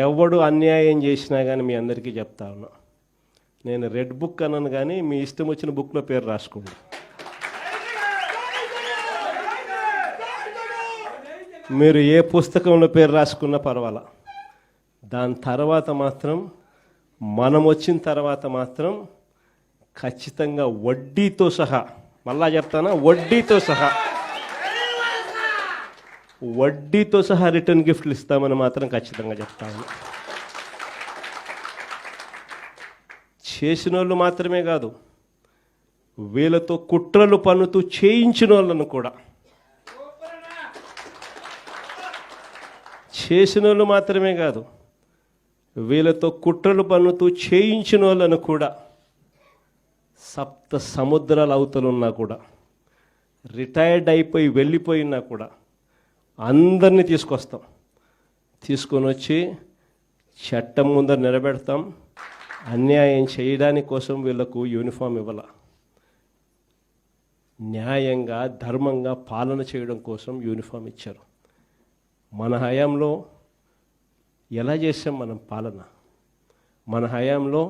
ఎవడు అన్యాయం చేసినా కానీ మీ అందరికీ చెప్తా ఉన్నా, నేను రెడ్ బుక్ అన్నాను కానీ మీ ఇష్టం వచ్చిన బుక్లో పేరు రాసుకోండి. మీరు ఏ పుస్తకంలో పేరు రాసుకున్నా పర్వాలా. దాని తర్వాత మాత్రం మనం వచ్చిన తర్వాత మాత్రం ఖచ్చితంగా వడ్డీతో సహా, మళ్ళా చెప్తానా, వడ్డీతో సహా రిటర్న్ గిఫ్ట్లు ఇస్తామని మాత్రం ఖచ్చితంగా చెప్తాను. చేసిన వాళ్ళు మాత్రమే కాదు, వీళ్ళతో కుట్రలు పన్నుతూ చేయించిన వాళ్ళను కూడా, చేసిన వాళ్ళు మాత్రమే కాదు, వీళ్ళతో కుట్రలు పన్నుతూ చేయించిన వాళ్ళను కూడా, సప్త సముద్రాల అవతలున్నా కూడా, రిటైర్డ్ అయిపోయి వెళ్ళిపోయినా కూడా అందరినీ తీసుకొని వచ్చి చట్టం ముందర నిలబెడతాం. అన్యాయం చేయడానికి కోసం వీళ్ళకు యూనిఫామ్ ఇవ్వాల, న్యాయంగా ధర్మంగా పాలన చేయడం కోసం యూనిఫామ్ ఇచ్చారు. మన హయాంలో ఎలా చేసాం మనం పాలన? మన హయాంలో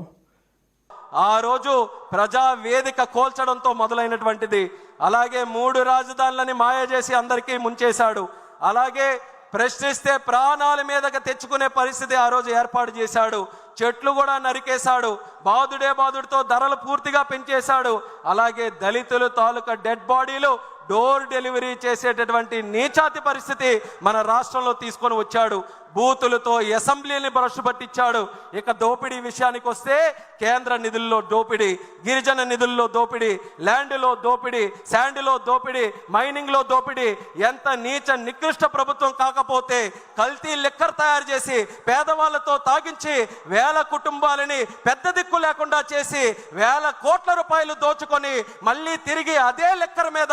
ఆ రోజు ప్రజా వేదిక కోల్చడంతో మొదలైనటువంటిది. అలాగే 3 రాజధానులని మాయ చేసి అందరికీ ముంచేశాడు. అలాగే ప్రశ్నిస్తే ప్రాణాల మీదకి తెచ్చుకునే పరిస్థితి ఆ రోజు ఏర్పాటు చేశాడు. చెట్లు కూడా నరికేశాడు. బాదుడితో ధరలు పూర్తిగా పెంచేశాడు. అలాగే దళితులు తాలూకా డెడ్ బాడీలు డోర్ డెలివరీ చేసేటటువంటి నీచాతి పరిస్థితి మన రాష్ట్రంలో తీసుకొని వచ్చాడు. బూతులతో అసెంబ్లీని భ్రష్టు పట్టించాడు. ఇక దోపిడీ విషయానికి వస్తే కేంద్ర నిధుల్లో దోపిడీ, గిరిజన నిధుల్లో దోపిడీ, ల్యాండ్లో దోపిడీ, శాండ్లో దోపిడీ, మైనింగ్లో దోపిడీ. ఎంత నీచ నికృష్ట ప్రభుత్వం కాకపోతే కల్తీ లిక్కర్ తయారు చేసి పేదవాళ్లతో తాగించి వేల కుటుంబాలని పెద్ద దిక్కు లేకుండా చేసి వేల కోట్ల రూపాయలు దోచుకొని మళ్ళీ తిరిగి అదే లిక్కర్ మీద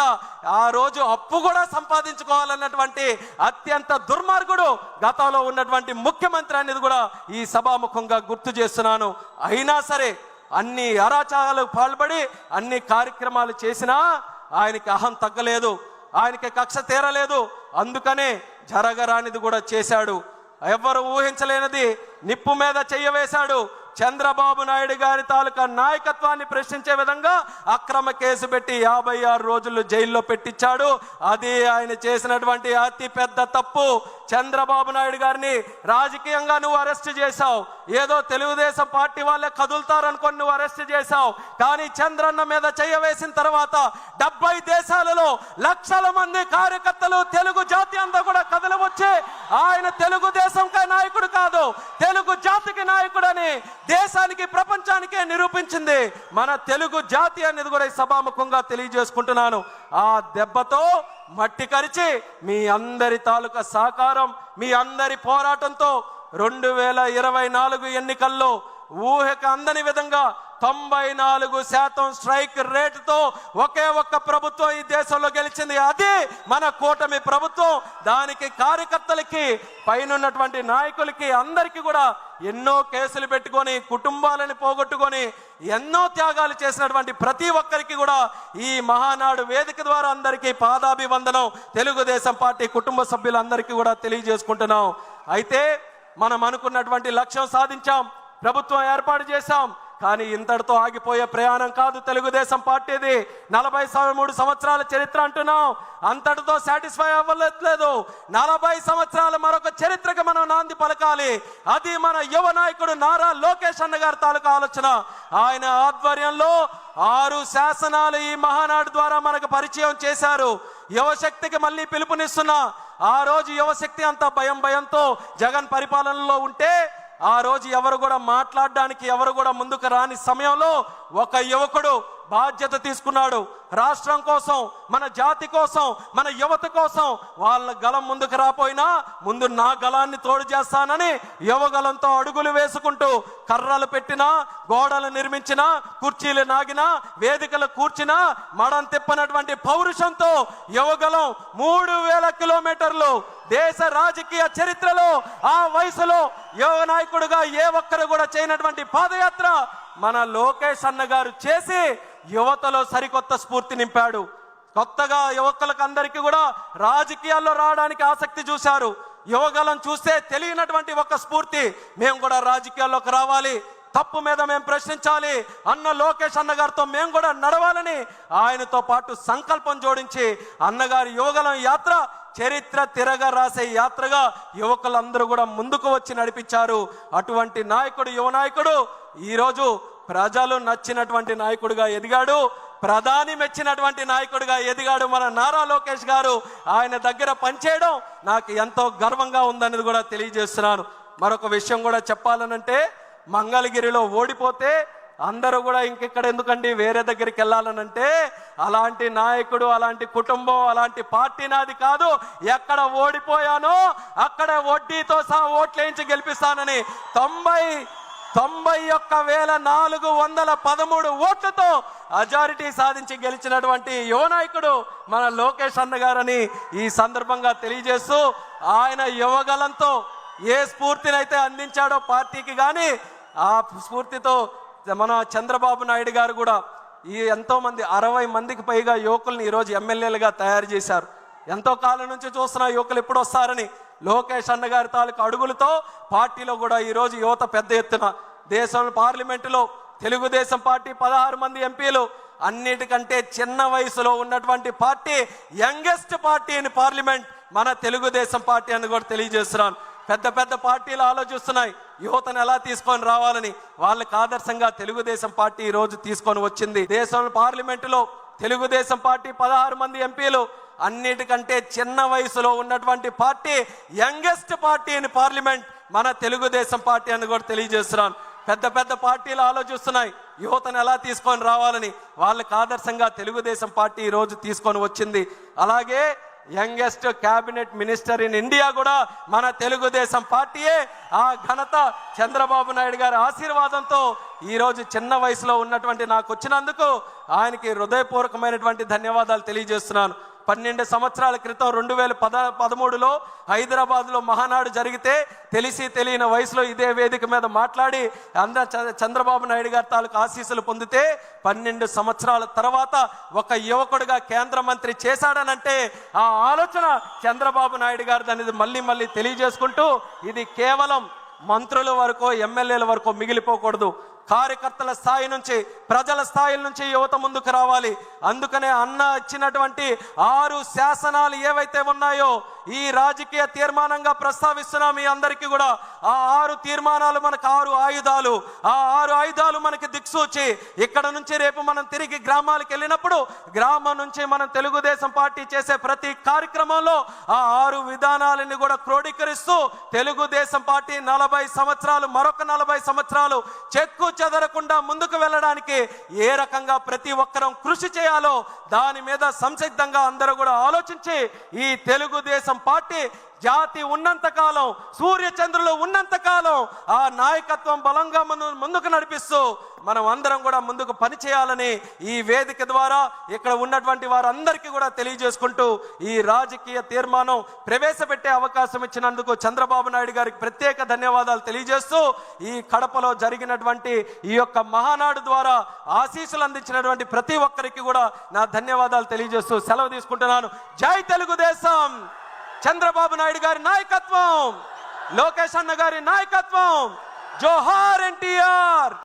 ఆ రోజు అప్పు కూడా సంపాదించుకోవాలన్నటువంటి అత్యంత దుర్మార్గుడు గతంలో ఉన్నటువంటి ముఖ్యమంత్రి అనేది కూడా ఈ సభాముఖంగా గుర్తు చేస్తున్నాను. అయినా సరే అన్ని అరాచకాలకు పాల్పడి అన్ని కార్యక్రమాలు చేసినా ఆయనకి అహం తగ్గలేదు, ఆయనకి కక్ష తీరలేదు. అందుకనే జరగరానిది కూడా చేశాడు. ఎవ్వరు ఊహించలేనిది నిప్పు మీద చెయ్యవేశాడు. చంద్రబాబు నాయుడు గారి తాలూకా నాయకత్వాన్ని ప్రశ్నించే విధంగా అక్రమ కేసు పెట్టి 56 రోజులు జైల్లో పెట్టించాడు. అది ఆయన చేసినటువంటి అతి పెద్ద తప్పు. చంద్రబాబు నాయుడు గారిని రాజకీయంగా నువ్వు అరెస్ట్ చేశావు. ఏదో తెలుగుదేశం పార్టీ వాళ్ళే కదులుతారనుకొని నువ్వు అరెస్ట్ చేశావు. కానీ చంద్రన్న మీద చెయ్యవేసిన తర్వాత 70 దేశాలలో లక్షల మంది కార్యకర్తలు, తెలుగు జాతి అంతా కూడా కథలు వచ్చి ఆయన తెలుగుదేశం నాయకుడు కాదు, తెలుగు జాతికి నాయకుడని దేశానికి ప్రపంచానికే నిరూపించింది మన తెలుగు జాతి అనేది కూడా ఈ సభాముఖంగా తెలియజేసుకుంటున్నాను. ఆ దెబ్బతో మట్టి కరిచి మీ అందరి తాలూకా సహకారం, మీ అందరి పోరాటంతో 2024 ఎన్నికల్లో ఊహకు అందని విధంగా 94% స్ట్రైక్ రేటుతో ఒకే ఒక్క ప్రభుత్వం ఈ దేశంలో గెలిచింది. అది మన కూటమి ప్రభుత్వం. దానికి కార్యకర్తలకి, పైనున్నటువంటి నాయకులకి, అందరికీ కూడా ఎన్నో కేసులు పెట్టుకొని కుటుంబాలను పోగొట్టుకొని ఎన్నో త్యాగాలు చేసినటువంటి ప్రతి ఒక్కరికి కూడా ఈ మహానాడు వేదిక ద్వారా అందరికీ పాదాభివందనం తెలుగుదేశం పార్టీ కుటుంబ సభ్యులందరికీ కూడా తెలియజేసుకుంటున్నాం. అయితే మనం అనుకున్నటువంటి లక్ష్యం సాధించాం, ప్రభుత్వం ఏర్పాటు చేశాం. కానీ ఇంతటితో ఆగిపోయే ప్రయాణం కాదు తెలుగుదేశం పార్టీది. 43 సంవత్సరాల చరిత్ర అంటున్నాం, అంతటితో సాటిస్ఫై అవ్వలేదు. 40 సంవత్సరాల మరొక చరిత్రకి మనం నాంది పలకాలి. అది మన యువ నాయకుడు నారా లోకేష్ అన్న గారి తాలూకా ఆలోచన. ఆయన ఆధ్వర్యంలో 6 శాసనాలు ఈ మహానాడు ద్వారా మనకు పరిచయం చేశారు. యువశక్తికి మళ్ళీ పిలుపునిస్తున్నా. ఆ రోజు యువశక్తి అంతా భయంతో జగన్ పరిపాలనలో ఉంటే ఆ రోజు ఎవరు కూడా మాట్లాడడానికి ఎవరు కూడా ముందుకు రాని సమయంలో ఒక యువకుడు బాధ్యత తీసుకున్నాడు. రాష్ట్రం కోసం, మన జాతి కోసం, మన యువత కోసం వాళ్ళ గలం ముందుకు రాపోయినా ముందు నా గలాన్ని తోడు చేస్తానని యువగలంతో అడుగులు వేసుకుంటూ కర్రలు పెట్టినా, గోడలు నిర్మించినా, కుర్చీలు నాగినా, వేదికలు కూర్చినా మడం తిప్పనటువంటి పౌరుషంతో యువగలం 3000 కిలోమీటర్లు దేశ రాజకీయ చరిత్రలో ఆ వయసులో యువ నాయకుడుగా ఏ ఒక్కరు కూడా చేయనటువంటి పాదయాత్ర మన లోకేష్ అన్న గారు చేసి యువతలో సరికొత్త స్ఫూర్తి నింపాడు. కొత్తగా యువకులకు అందరికీ కూడా రాజకీయాల్లో రావడానికి ఆసక్తి చూశారు. యువకులను చూస్తే తెలియనటువంటి ఒక స్ఫూర్తి, మేము కూడా రాజకీయాల్లోకి రావాలి, తప్పు మీద మేము ప్రశ్నించాలి అన్న లోకేష్ అన్నగారితో మేము కూడా నడవాలని ఆయనతో పాటు సంకల్పం జోడించి అన్నగారి యువగలం యాత్ర చరిత్ర తిరగ రాసే యాత్రగా యువకులందరూ కూడా ముందుకు వచ్చి నడిపించారు. అటువంటి నాయకుడు, యువ నాయకుడు ఈరోజు ప్రజలు నచ్చినటువంటి నాయకుడిగా ఎదిగాడు, ప్రధాని మెచ్చినటువంటి నాయకుడిగా ఎదిగాడు మన నారా లోకేష్ గారు. ఆయన దగ్గర పనిచేయడం నాకు ఎంతో గర్వంగా ఉందనేది కూడా తెలియజేస్తున్నాను. మరొక విషయం కూడా చెప్పాలనంటే, మంగళగిరిలో ఓడిపోతే అందరూ కూడా ఇంకెక్కడ ఎందుకండి వేరే దగ్గరికి వెళ్ళాలనంటే, అలాంటి నాయకుడు, అలాంటి కుటుంబం, అలాంటి పార్టీ నాది కాదు. ఎక్కడ ఓడిపోయానో అక్కడ వడ్డీతో సహా ఓట్లేయించి గెలిపిస్తానని 91,413 ఓట్లతో అజారిటీ సాధించి గెలిచినటువంటి యువ నాయకుడు మన లోకేష్ అన్న గారని ఈ సందర్భంగా తెలియజేస్తూ, ఆయన యువగలంతో ఏ స్ఫూర్తినైతే అందించాడో పార్టీకి, కానీ ఆ స్ఫూర్తితో మన చంద్రబాబు నాయుడు గారు కూడా ఈ ఎంతో మంది 60 మందికి పైగా యువకుల్ని ఈరోజు ఎమ్మెల్యేలుగా తయారు చేశారు. ఎంతో కాలం నుంచి చూస్తున్న యువకులు ఎప్పుడు వస్తారని లోకేష్ అన్న గారి తాలూకు అడుగులతో పార్టీలో కూడా ఈరోజు యువత పెద్ద ఎత్తున, దేశంలో పార్లమెంటులో తెలుగుదేశం పార్టీ 16 మంది ఎంపీలు, అన్నిటికంటే చిన్న వయసులో ఉన్నటువంటి party, youngest party in parliament మన తెలుగుదేశం పార్టీ అని కూడా తెలియజేస్తున్నాను. పెద్ద పెద్ద పార్టీలు ఆలోచిస్తున్నాయి యువతను ఎలా తీసుకొని రావాలని, వాళ్ళకి ఆదర్శంగా తెలుగుదేశం పార్టీ ఈరోజు తీసుకొని వచ్చింది. దేశంలో పార్లమెంటులో తెలుగుదేశం పార్టీ 16 మంది ఎంపీలు, అన్నిటికంటే చిన్న వయసులో ఉన్నటువంటి party, youngest party in parliament మన తెలుగుదేశం పార్టీ అని కూడా తెలియజేస్తున్నాను. పెద్ద పెద్ద పార్టీలు ఆలోచిస్తున్నాయి యువతను ఎలా తీసుకొని రావాలని, వాళ్ళకి ఆదర్శంగా తెలుగుదేశం పార్టీ ఈరోజు తీసుకొని వచ్చింది. అలాగే youngest cabinet minister in India కూడా మన తెలుగుదేశం పార్టీయే. ఆ ఘనత చంద్రబాబు నాయుడు గారి ఆశీర్వాదంతో ఈరోజు చిన్న వయసులో ఉన్నటువంటి నాకు వచ్చినందుకు ఆయనకి హృదయపూర్వకమైనటువంటి ధన్యవాదాలు తెలియజేస్తున్నాను. 12 సంవత్సరాల క్రితం 2013లో హైదరాబాద్లో మహానాడు జరిగితే తెలిసి తెలియని వయసులో ఇదే వేదిక మీద మాట్లాడి చంద్రబాబు నాయుడు గారి తాలూకు ఆశీస్సులు పొందితే 12 సంవత్సరాల తర్వాత ఒక యువకుడిగా కేంద్ర మంత్రి చేశాడనంటే ఆ ఆలోచన చంద్రబాబు నాయుడు గారిది అనేది మళ్ళీ తెలియజేసుకుంటూ, ఇది కేవలం మంత్రుల వరకు, ఎమ్మెల్యేల వరకు మిగిలిపోకూడదు. కార్యకర్తల స్థాయి నుంచి, ప్రజల స్థాయి నుంచి యువత ముందుకు రావాలి. అందుకనే అన్న ఇచ్చినటువంటి 6 శాసనాలు ఏవైతే ఉన్నాయో ఈ రాజకీయ తీర్మానంగా ప్రస్తావిస్తున్నాం మీ అందరికీ కూడా. ఆ 6 తీర్మానాలు మనకు 6 ఆయుధాలు. ఆ 6 ఆయుధాలు మనకి దిక్సూచి. ఇక్కడ నుంచి రేపు మనం తిరిగి గ్రామాలకు వెళ్ళినప్పుడు గ్రామం నుంచి మనం తెలుగుదేశం పార్టీ చేసే ప్రతి కార్యక్రమంలో ఆ 6 విధానాలని కూడా క్రోడీకరిస్తూ తెలుగుదేశం పార్టీ 40 సంవత్సరాలు, మరొక 40 సంవత్సరాలు చెక్కు చెదరకుండా ముందుకు వెళ్ళడానికి ఏ రకంగా ప్రతి ఒక్కరం కృషి చేయాలో దాని మీద సంసిద్ధంగా అందరూ కూడా ఆలోచించి ఈ తెలుగుదేశం పార్టీ జాతి ఉన్నంత కాలం, సూర్య చంద్రులు ఉన్నంత కాలం ఆ నాయకత్వం బలంగా ముందుకు నడిపిస్తూ మనం అందరం కూడా ముందుకు పనిచేయాలని ఈ వేదిక ద్వారా ఇక్కడ ఉన్నటువంటి వారందరికీ కూడా తెలియజేసుకుంటూ ఈ రాజకీయ తీర్మానం ప్రవేశపెట్టే అవకాశం ఇచ్చినందుకు చంద్రబాబు నాయుడు గారికి ప్రత్యేక ధన్యవాదాలు తెలియజేస్తూ, ఈ కడపలో జరిగినటువంటి ఈ యొక్క మహానాడు ద్వారా ఆశీస్సులు అందించినటువంటి ప్రతి ఒక్కరికి కూడా నా ధన్యవాదాలు తెలియజేస్తూ సెలవు తీసుకుంటున్నాను. జై తెలుగుదేశం! చంద్రబాబు నాయుడు గారి నాయకత్వం, లోకేష్ అన్న గారి నాయకత్వం, జోహార్ ఎన్టీఆర్.